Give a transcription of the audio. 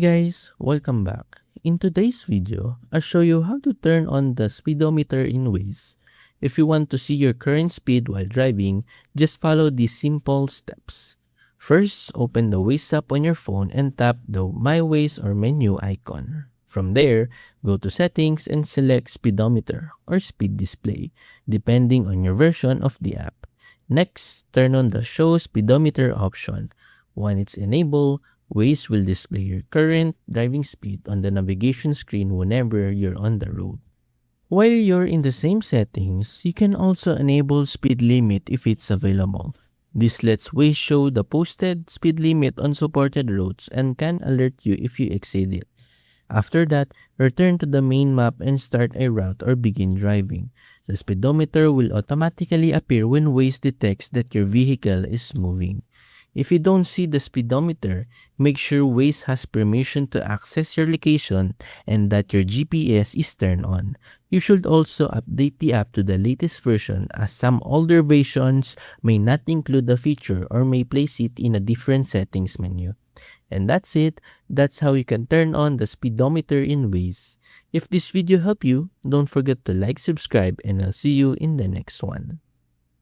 Guys, welcome back. In today's video, I'll show you how to turn on the speedometer in Waze. If you want to see your current speed while driving, just follow these simple steps. First, open the Waze app on your phone and tap the My Waze or menu icon. From there, go to Settings and select Speedometer or Speed Display, depending on your version of the app. Next, turn on the Show Speedometer option. When it's enabled, Waze will display your current driving speed on the navigation screen whenever you're on the road. While you're in the same settings, you can also enable speed limit if it's available. This lets Waze show the posted speed limit on supported roads and can alert you if you exceed it. After that, return to the main map and start a route or begin driving. The speedometer will automatically appear when Waze detects that your vehicle is moving. If you don't see the speedometer, make sure Waze has permission to access your location and that your GPS is turned on. You should also update the app to the latest version, as some older versions may not include the feature or may place it in a different settings menu. And that's it. That's how you can turn on the speedometer in Waze. If this video helped you, don't forget to like, subscribe, and I'll see you in the next one.